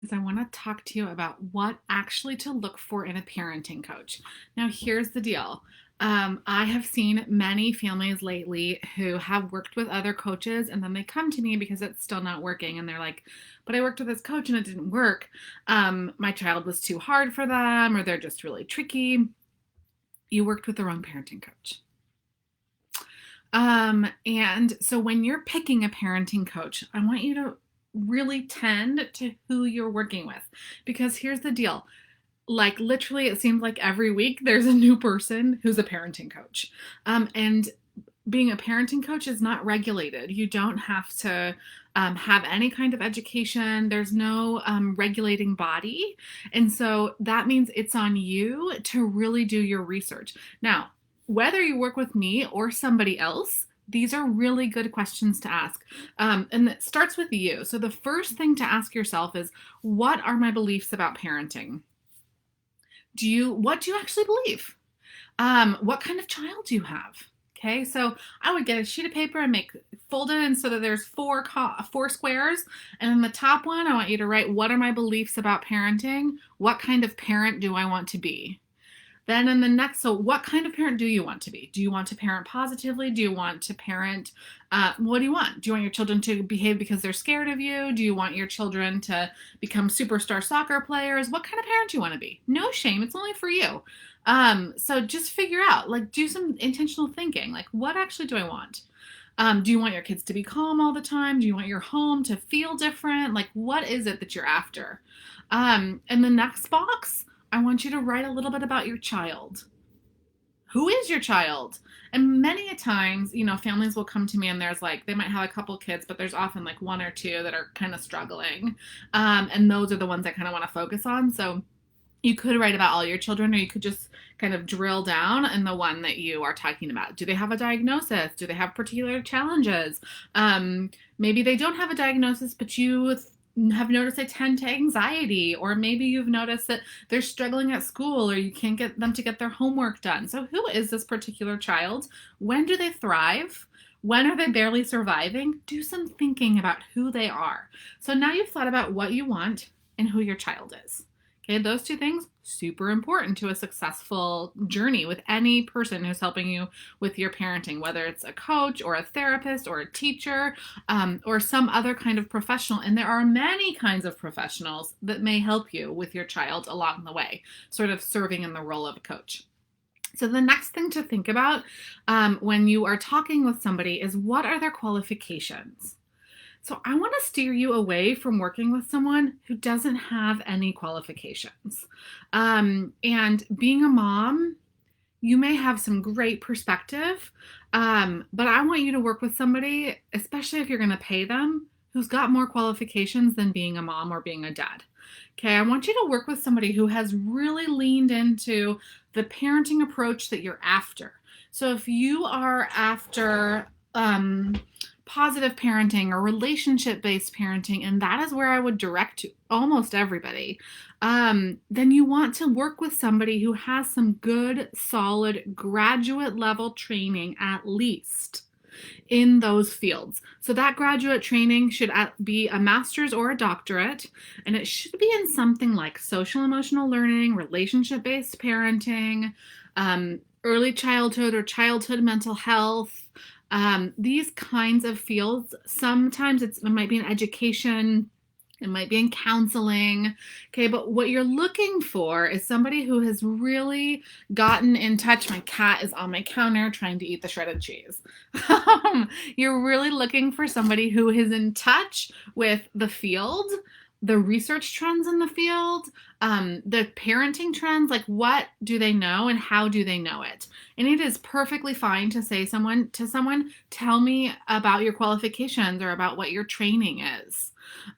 because I want to talk to you about what actually to look for in a parenting coach. Now, here's the deal. I have seen many families lately who have worked with other coaches and then they come to me because it's still not working. And they're like, but I worked with this coach and it didn't work. My child was too hard for them, or they're just really tricky. You worked with the wrong parenting coach. And so when you're picking a parenting coach, I want you to really tend to who you're working with, because here's the deal. Like literally, it seems like every week there's a new person who's a parenting coach. And being a parenting coach is not regulated. You don't have to have any kind of education. There's no regulating body. And so that means it's on you to really do your research. Now, whether you work with me or somebody else, these are really good questions to ask. And it starts with you. So the first thing to ask yourself is, what are my beliefs about parenting? What do you actually believe? What kind of child do you have? Okay, so I would get a sheet of paper and fold it in so that there's four squares. And in the top one, I want you to write, what are my beliefs about parenting? What kind of parent do I want to be? Then in the next, so what kind of parent do you want to be? Do you want to parent positively? Do you want to parent, what do you want? Do you want your children to behave because they're scared of you? Do you want your children to become superstar soccer players? What kind of parent do you want to be? No shame, it's only for you. So just figure out, like, do some intentional thinking. Like, what actually do I want? Do you want your kids to be calm all the time? Do you want your home to feel different? Like, what is it that you're after? In the next box, I want you to write a little bit about your child. Who is your child? And many a times, families will come to me and there's like, they might have a couple kids, but there's often like one or two that are kind of struggling. And those are the ones I kind of want to focus on. So you could write about all your children, or you could just kind of drill down in the one that you are talking about. Do they have a diagnosis? Do they have particular challenges? Maybe they don't have a diagnosis, but you have noticed they tend to anxiety, or maybe you've noticed that they're struggling at school, or you can't get them to get their homework done. So who is this particular child? When do they thrive? When are they barely surviving? Do some thinking about who they are. So now you've thought about what you want and who your child is. Okay, those two things, super important to a successful journey with any person who's helping you with your parenting, whether it's a coach or a therapist or a teacher or some other kind of professional. And there are many kinds of professionals that may help you with your child along the way, sort of serving in the role of a coach. So the next thing to think about when you are talking with somebody is, what are their qualifications? So I want to steer you away from working with someone who doesn't have any qualifications. And being a mom, you may have some great perspective, but I want you to work with somebody, especially if you're going to pay them, who's got more qualifications than being a mom or being a dad. Okay, I want you to work with somebody who has really leaned into the parenting approach that you're after. So if you are after positive parenting or relationship-based parenting, and that is where I would direct almost everybody, then you want to work with somebody who has some good, solid, graduate level training at least in those fields. So that graduate training should be a master's or a doctorate, and it should be in something like social emotional learning, relationship-based parenting, early childhood or childhood mental health, these kinds of fields. Sometimes it might be in education, it might be in counseling, okay, but what you're looking for is somebody who has really gotten in touch. My cat is on my counter trying to eat the shredded cheese. You're really looking for somebody who is in touch with the field, the research trends in the field, the parenting trends, like what do they know and how do they know it? And it is perfectly fine to say to someone, tell me about your qualifications or about what your training is.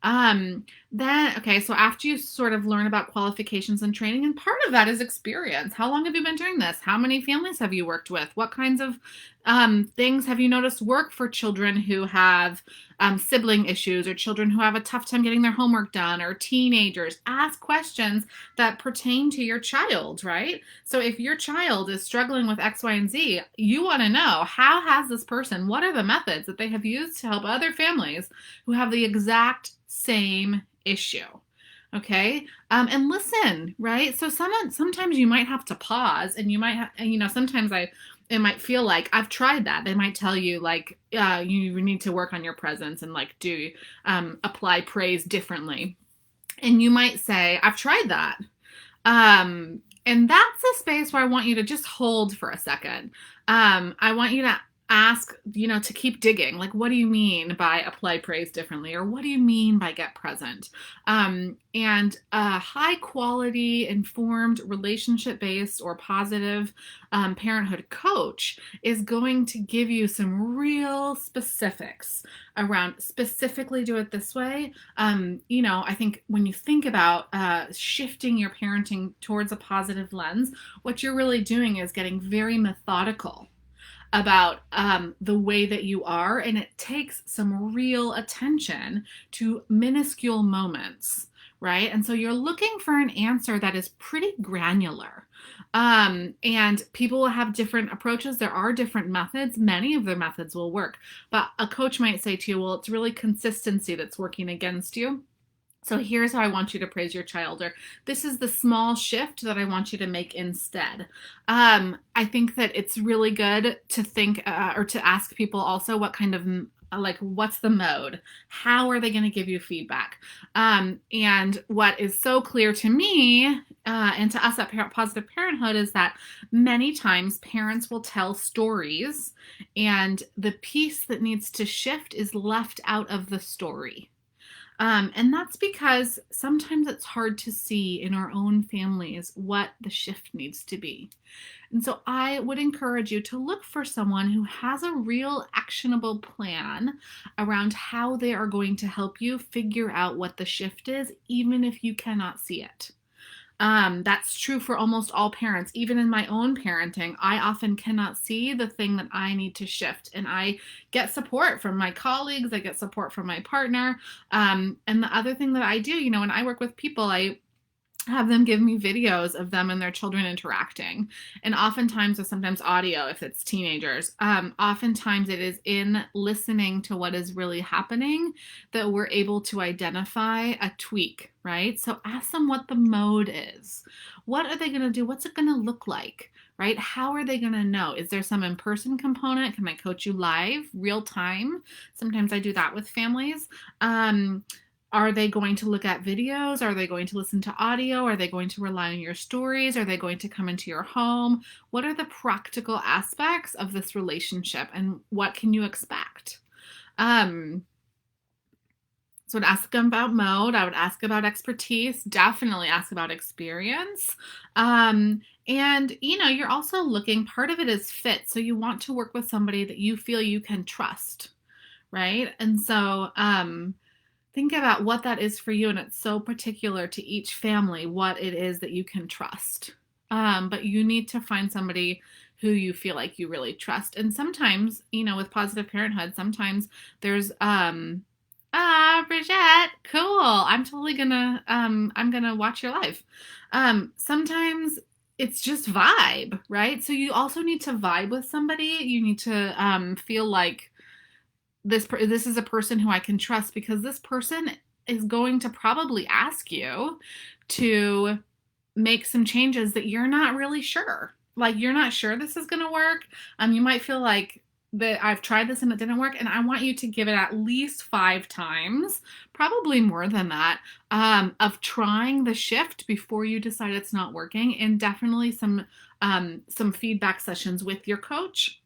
So after you sort of learn about qualifications and training, and part of that is experience. How long have you been doing this? How many families have you worked with? What kinds of things have you noticed work for children who have sibling issues, or children who have a tough time getting their homework done, or teenagers? Ask questions that pertain to your child, right? So if your child is struggling with X, Y, and Z, you want to know, how has this person, what are the methods that they have used to help other families who have the exact same issue? Okay. And listen, right? So sometimes you might have to pause, and you might have, and, sometimes it might feel like I've tried that. They might tell you like, you need to work on your presence and like apply praise differently. And you might say, I've tried that. And that's a space where I want you to just hold for a second. I want you to ask, to keep digging. Like, what do you mean by apply praise differently? Or what do you mean by get present? And a high quality, informed, relationship based, or positive parenthood coach is going to give you some real specifics around specifically do it this way. I think when you think about shifting your parenting towards a positive lens, what you're really doing is getting very methodical about the way that you are, and it takes some real attention to minuscule moments, right? And so you're looking for an answer that is pretty granular. And people will have different approaches. There are different methods. Many of their methods will work, but a coach might say to you, well, it's really consistency that's working against you. So here's how I want you to praise your child, or this is the small shift that I want you to make instead. I think that it's really good to think or to ask people also what kind of what's the mode? How are they going to give you feedback? And what is so clear to me and to us at Positive Parenthood is that many times parents will tell stories, and the piece that needs to shift is left out of the story. And that's because sometimes it's hard to see in our own families what the shift needs to be. And so I would encourage you to look for someone who has a real actionable plan around how they are going to help you figure out what the shift is, even if you cannot see it. That's true for almost all parents. Even in my own parenting, I often cannot see the thing that I need to shift. And I get support from my colleagues. I get support from my partner. And the other thing that I do, when I work with people, I have them give me videos of them and their children interacting. And oftentimes, or sometimes audio if it's teenagers, oftentimes it is in listening to what is really happening that we're able to identify a tweak, right? So ask them what the mode is. What are they going to do? What's it going to look like? Right? How are they going to know? Is there some in-person component? Can I coach you live, real time? Sometimes I do that with families. Are they going to look at videos? Are they going to listen to audio? Are they going to rely on your stories? Are they going to come into your home? What are the practical aspects of this relationship, and what can you expect? So I'd ask them about mode. I would ask about expertise. Definitely ask about experience. And, you're also looking, part of it is fit. So you want to work with somebody that you feel you can trust, right? And so, think about what that is for you, and it's so particular to each family what it is that you can trust. But you need to find somebody who you feel like you really trust. And sometimes, with Positive Parenthood, sometimes there's Bridget, cool. I'm totally gonna I'm gonna watch your live. Sometimes it's just vibe, right? So you also need to vibe with somebody. You need to feel like this is a person who I can trust, because this person is going to probably ask you to make some changes that you're not really sure. Like, you're not sure this is going to work. You might feel like that I've tried this and it didn't work, and I want you to give it at least 5 times, probably more than that, of trying the shift before you decide it's not working, and definitely some feedback sessions with your coach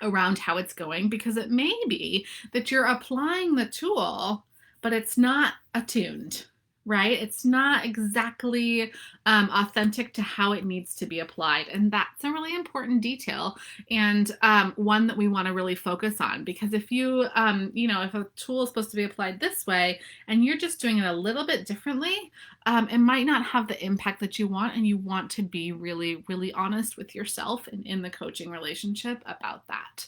around how it's going, because it may be that you're applying the tool, but it's not attuned, right? It's not exactly authentic to how it needs to be applied. And that's a really important detail, and one that we want to really focus on, because if you, if a tool is supposed to be applied this way and you're just doing it a little bit differently, it might not have the impact that you want, and you want to be really, really honest with yourself and in the coaching relationship about that,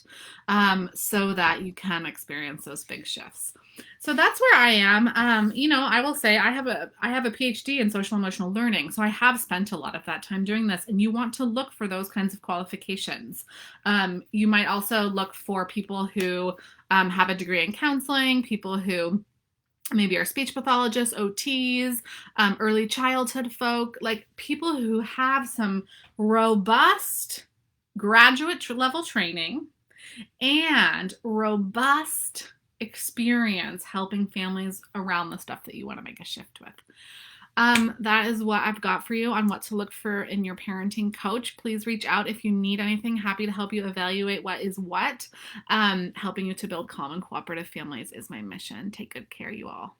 so that you can experience those big shifts. So that's where I am. I will say I have a PhD in social emotional learning, so I have spent a lot of that time doing this, and you want to look for those kinds of qualifications. You might also look for people who have a degree in counseling, people who maybe our speech pathologists, OTs, early childhood folk, like people who have some robust graduate level training and robust experience helping families around the stuff that you want to make a shift with. That is what I've got for you on what to look for in your parenting coach. Please reach out if you need anything. Happy to help you evaluate what is what. Helping you to build calm and cooperative families is my mission. Take good care, you all.